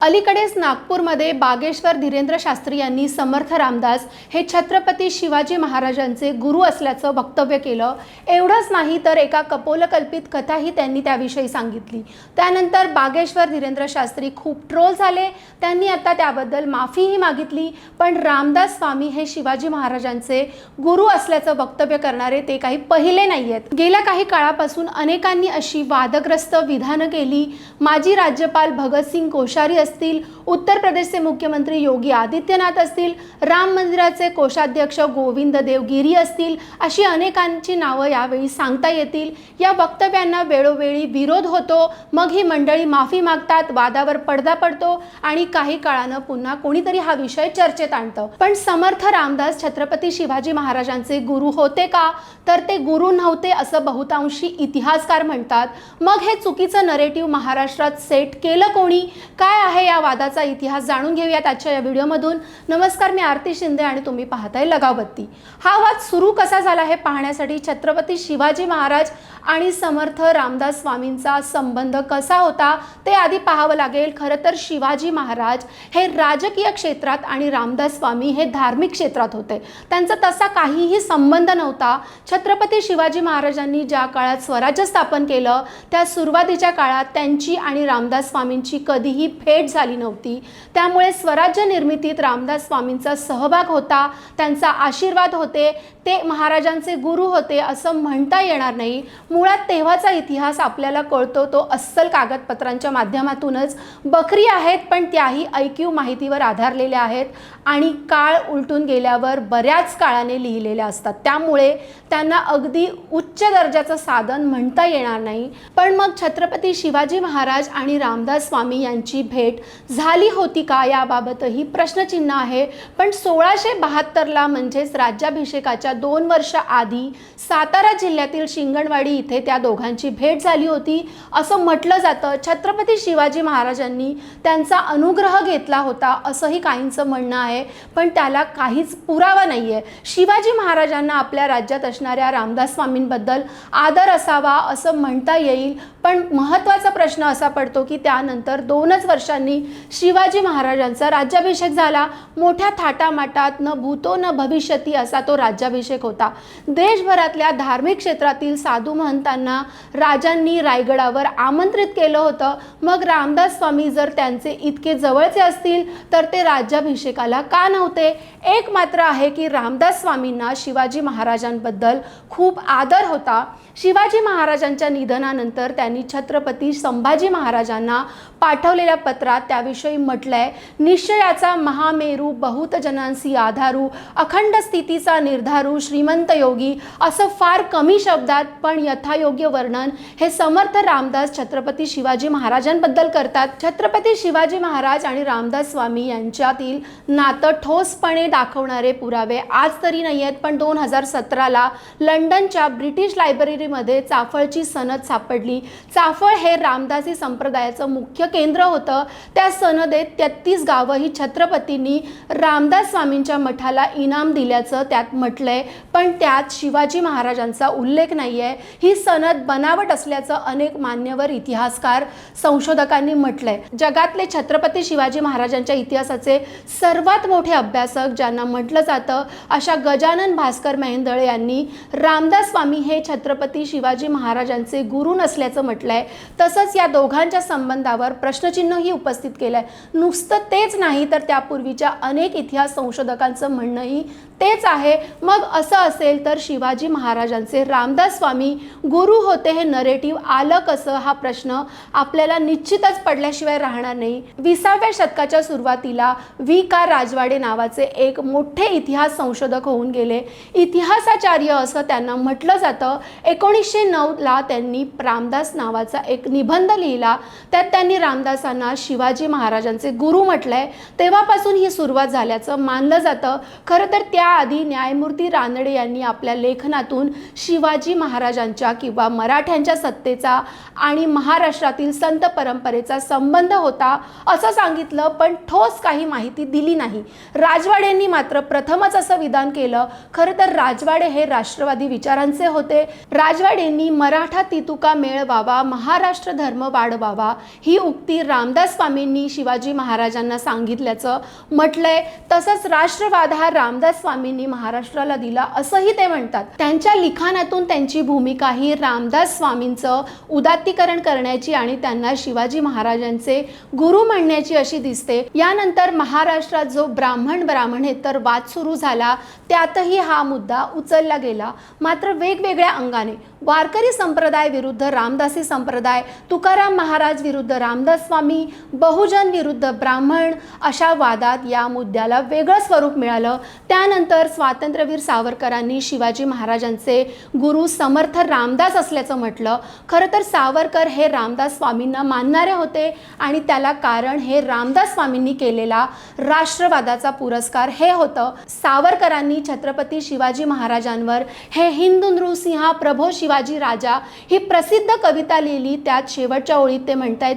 अलीकडेच नागपूरमध्ये बागेश्वर धीरेंद्र शास्त्री यांनी समर्थ रामदास हे छत्रपती शिवाजी महाराजांचे गुरु असल्याचं वक्तव्य केलं। एवढंच नाही तर एका कपोलकल्पित कथाही त्यांनी त्याविषयी सांगितली। त्यानंतर बागेश्वर धीरेंद्र शास्त्री खूप ट्रोल झाले। त्यांनी आता त्याबद्दल माफीही मागितली। पण रामदास स्वामी हे शिवाजी महाराजांचे गुरु असल्याचं वक्तव्य करणारे ते काही पहिले नाहीयेत। गेल्या काही काळापासून अनेकांनी अशी वादग्रस्त विधानं केली। माजी राज्यपाल भगतसिंग कोश्यारी असतील, उत्तर प्रदेशचे मुख्यमंत्री योगी आदित्यनाथ असतील, राम मंदिराचे कोषाध्यक्ष गोविंद देव गिरी असतील, अशी अनेकांची नावं यावेळी सांगता येतील। या वक्तव्यांना वेळोवेळी विरोध होतो, मग ही मंडळी माफी मागतात, वादावर पडदा पडतो आणि काही काळानं पुन्हा कोणीतरी हा विषय चर्चेत आणतं। पण समर्थ रामदास छत्रपती शिवाजी महाराजांचे गुरु होते का? तर ते गुरु नव्हते असं बहुतांशी इतिहासकार म्हणतात। मग हे चुकीचं नरेटिव्ह महाराष्ट्रात सेट केलं कोणी? काय आहे या वादाचा इतिहास जाणून घेऊयात आजच्या या व्हिडिओमधून। नमस्कार, मी आरती शिंदे आणि तुम्ही पाहताय लगावबत्ती। हा वाद सुरू कसा झाला हे पाहण्यासाठी छत्रपती शिवाजी महाराज आणि समर्थ रामदास स्वामींचा संबंध कसा होता ते आधी पाहावं लागेल। खरं तर शिवाजी महाराज हे राजकीय क्षेत्रात आणि रामदास स्वामी हे धार्मिक क्षेत्रात होते। त्यांचा तसा काहीही संबंध नव्हता। छत्रपती शिवाजी महाराजांनी ज्या काळात स्वराज्य स्थापन केलं त्या सुरुवातीच्या काळात त्यांची आणि रामदास स्वामींची कधीही भेट झाली नव्हती। त्यामुळे स्वराज्य निर्मितीत रामदास स्वामींचा सहभाग होता, त्यांचा आशीर्वाद होते, ते महाराजांचे गुरु होते असं म्हणता येणार नाही। मुळात तेव्हाचा इतिहास आपल्याला कळतो तो अस्सल कागदपत्रांच्या माध्यमातूनच। बकरी आहेत पण त्याही ऐकीव माहितीवर आधारलेल्या आहेत आणि काळ उलटून गेल्यावर बऱ्याच काळाने लिहिलेल्या असतात। त्यामुळे त्यांना अगदी उच्च दर्जाचं साधन म्हणता येणार नाही। पण मग छत्रपती शिवाजी महाराज आणि रामदास स्वामी यांची भेट झाली होती का याबाबतही प्रश्नचिन्ह आहे। पण 1672ला म्हणजेच राज्याभिषेकाच्या 2 वर्ष आधी सातारा जिल्ह्यातील शिंगणवाडी इथे त्या दोघांची भेट झाली होती असं म्हटलं जातं। छत्रपती शिवाजी महाराजांनी त्यांचा अनुग्रह घेतला होता असंही काहींचं म्हणणं आहे, पण त्याला काहीच पुरावा नाहीये। शिवाजी महाराजांना आपल्या राज्यात असणाऱ्या रामदास स्वामींबद्दल आदर असावा असं म्हणता येईल, पण महत्त्वाचा प्रश्न असा पडतो की त्यानंतर 2च वर्षांनी शिवाजी महाराजांचा राज्याभिषेक झाला। मोठ्या थाटामाटात न भूतो न भविष्यती असा तो राज्याभिषेक होता। देशभरातल्या धार्मिक क्षेत्रातील साधू महंतांना राजांनी रायगडावर आमंत्रित केलं होतं। मग रामदास स्वामी जर त्यांचे इतके जवळचे असतील तर ते राज्याभिषेकाला का नव्हते? एक मात्र आहे की रामदास स्वामींना शिवाजी महाराजांबद्दल खूप आदर होता। शिवाजी महाराजांच्या निधनानंतर त्यांनी छत्रपती संभाजी महाराजांना पाठवलेल्या पत्रात त्याविषयी म्हटलंय, निश्चयाचा महामेरू बहुत जनांसी आधारू, अखंड स्थितीचा निर्धारू श्रीमंत योगी, असं फार कमी शब्दात पण यथायोग्य वर्णन हे समर्थ रामदास छत्रपती शिवाजी महाराजांबद्दल करतात। छत्रपती शिवाजी महाराज आणि रामदास स्वामी यांच्यातील नातं ठोसपणे दाखवणारे पुरावे आज तरी नाही आहेत, पण 2017ला लंडनच्या ब्रिटिश लायब्ररीमध्ये चाफळची सनद सापडली। चाफळ हे रामदासी संप्रदायाचं मुख्य केंद्र होतं। त्या सनदेत 33 गावं ही छत्रपतींनी रामदास स्वामींच्या मठाला इनाम दिल्याचं त्यात म्हटलंय, पण त्यात शिवाजी महाराजांचा उल्लेख नाहीये। ही सनद बनावट असल्याचं अनेक मान्यवर इतिहासकार संशोधकांनी म्हटलंय। जगातले छत्रपती शिवाजी महाराजांच्या इतिहासाचे सर्वात मोठे अभ्यासक ज्यांना म्हटलं जातं अशा गजानन भास्कर मेहेंदळे यांनी रामदास स्वामी हे छत्रपती शिवाजी महाराजांचे गुरु नसल्याचं म्हटलंय। तसंच या दोघांच्या संबंधावर प्रश्नचिन्हही उपस्थित केलंय। नुसतं तेच नाही तर त्यापूर्वीच्या अनेक इतिहास संशोधकांचं म्हणणंही तेच आहे। मग असं असेल तर शिवाजी महाराजांचे रामदास स्वामी गुरु होते हे नरेटिव्ह आलं कसं हा प्रश्न आपल्याला निश्चितच पडल्याशिवाय राहणार नाही। 20व्या शतकाच्या सुरुवातीला V.K. राजवाडे नावाचे एक मोठे इतिहास संशोधक होऊन गेले। इतिहासाचार्य असं त्यांना म्हटलं जातं। 1909ला त्यांनी रामदास नावाचा एक निबंध लिहिला। त्यात त्यांनी रामदासांना शिवाजी महाराजांचे गुरु म्हटलंय। तेव्हापासून ही सुरुवात झाल्याचं मानलं जातं। खरं तर त्याआधी न्यायमूर्ती रानडे यांनी आपल्या लेखनातून शिवाजी महाराजांच्या किंवा मराठ्यांच्या सत्तेचा आणि महाराष्ट्रातील संत परंपरेचा संबंध होता असं सांगितलं, पण ठोस काही माहिती दिली नाही। राजवाडेंनी मात्र प्रथमच असं विधान केलं। खरं तर राजवाडे हे राष्ट्रवादी विचारांचे होते। राजवाडेंनी मराठा तितुका मेळ व्हावा वाढवावा, महाराष्ट्र धर्म वाढवावा, ही उक्ती रामदास स्वामींनी शिवाजी महाराजांना सांगितल्याचं म्हटलंय. तसंच राष्ट्रवाद हा रामदास स्वामींनी महाराष्ट्राला दिला असंही ते म्हणतात. त्यांच्या लिखाणातून त्यांची भूमिका ही रामदास स्वामींचं उदात्तीकरण करण्याची आणि त्यांना शिवाजी महाराजांचे गुरु म्हणण्याची अशी दिसते. यानंतर महाराष्ट्रात जो ब्राह्मणेतर वाद सुरू झाला त्यातही हा मुद्दा उचलला गेला. मात्र वेगवेगळ्या अंगाने वारकरी संप्रदाय विरुद्ध रामदासी संप्रदाय, तुकाराम महाराज विरुद्ध रामदास स्वामी, बहुजन विरुद्ध ब्राह्मण अशा वादात या मुद्द्याला वेगळं स्वरूप मिळालं. त्यानंतर स्वातंत्र्यवीर सावरकरांनी शिवाजी महाराजांचे गुरु समर्थ रामदास असल्याचं म्हटलं. खरं तर सावरकर हे रामदास स्वामींना मानणारे होते आणि त्याला कारण हे रामदास स्वामींनी केलेला राष्ट्रवादाचा पुरस्कार हे होतं. सावरकरांनी छत्रपती शिवाजी महाराजांवर हे हिंदू नृसिंहा प्रभो शिवाजी राजा ही प्रसिद्ध कविता लिहिली. त्यात शेवटच्या ओळीत ते म्हणतायत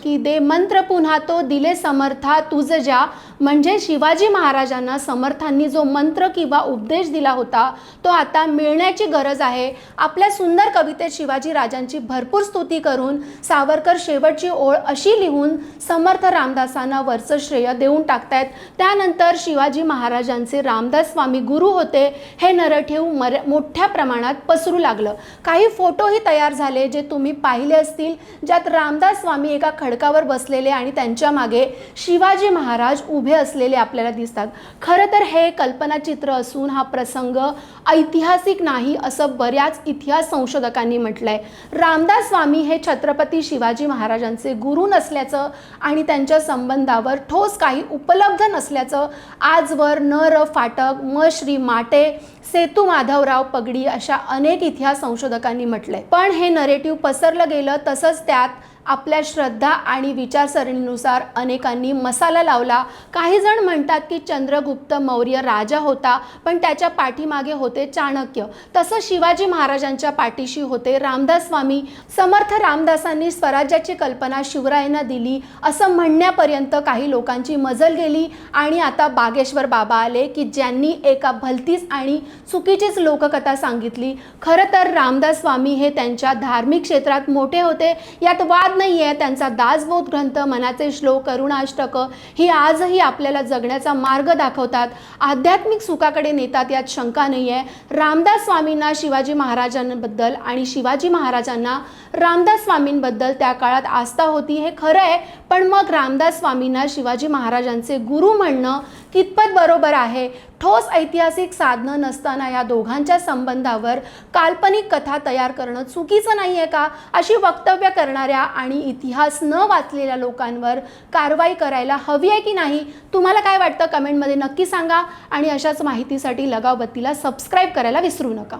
की दे मंत्र पुन्हा तो दिले समर्था तुझ ज्या, म्हणजे शिवाजी महाराजांना समर्थांनी जो मंत्र किंवा उपदेश दिला होता तो आता मिळण्याची गरज आहे. आपल्या सुंदर कवितेत शिवाजी राजांची भरपूर स्तुती करून सावरकर शेवटची ओळ अशी लिहून समर्थ रामदासांना वरचं श्रेय देऊन टाकतायत. त्यानंतर शिवाजी महाराजांचे रामदास स्वामी गुरु होते हे नरेटिव्ह मोठ्या प्रमाणात पसरू लागलं. काही फोटोही तयार झाले जे तुम्ही पाहिले असतील, ज्यात रामदास स्वामी एका खडकावर बसलेले आणि त्यांच्या मागे शिवाजी महाराज उभे असलेले आपल्याला दिसतात. खरं तर हे कल्पनाचित्र असून हा प्रसंग ऐतिहासिक नाही असं बऱ्याच इतिहास संशोधकांनी म्हटलंय. रामदास स्वामी हे छत्रपती शिवाजी महाराजांचे गुरु नसल्याचं आणि त्यांच्या संबंधावर ठोस काही उपलब्ध नसल्याचं आजवर न र फाटक, म श्री माटे, सेतू माधवराव पगडी अशा अनेक इतिहास संशोधकांनी म्हटलंय. पण हे नरेटिव्ह पसरलं गेलं. तसंच त्यात आपल्या श्रद्धा आणि विचारसरणीनुसार अनेकांनी मसाला लावला. काही जण म्हणतात की चंद्रगुप्त मौर्य राजा होता पण त्याच्या पाठीमागे होते चाणक्य. तसं शिवाजी महाराजांच्या पाठीशी होते रामदास स्वामी. समर्थ रामदासांनी स्वराज्याची कल्पना शिवरायांना दिली असं म्हणण्यापर्यंत काही लोकांची मजल गेली आणि आता बागेश्वर बाबा आले की ज्यांनी एका भलतीच आणि चुकीचीच लोककथा सांगितली. खरं तर रामदास स्वामी हे त्यांच्या धार्मिक क्षेत्रात मोठे होते, यात वाद नाही आहे. त्यांचा दासबोध ग्रंथ, मनाचे श्लोक, करुणाष्टक ही आजही आपल्याला जगण्याचा मार्ग दाखवतात, आध्यात्मिक सुखाकडे नेतात, यात शंका नाही आहे. रामदास स्वामींना शिवाजी महाराजांबद्दल आणि शिवाजी महाराजांना रामदास स्वामींबद्दल त्या काळात आस्था होती हे खरं आहे. पण मग रामदास स्वामींना शिवाजी महाराजांचे गुरु म्हणणं कितपत बरोबर आहे? ठोस ऐतिहासिक साधनं नसताना या दोघांच्या संबंधावर काल्पनिक कथा तयार करणं चुकीचं नाही आहे का? अशी वक्तव्य करणाऱ्या आणि इतिहास न वाचलेल्या लोकांवर कारवाई करायला हवी आहे की नाही? तुम्हाला काय वाटतं कमेंटमध्ये नक्की सांगा आणि अशाच माहितीसाठी लगाव बत्तीला सबस्क्राईब करायला विसरू नका.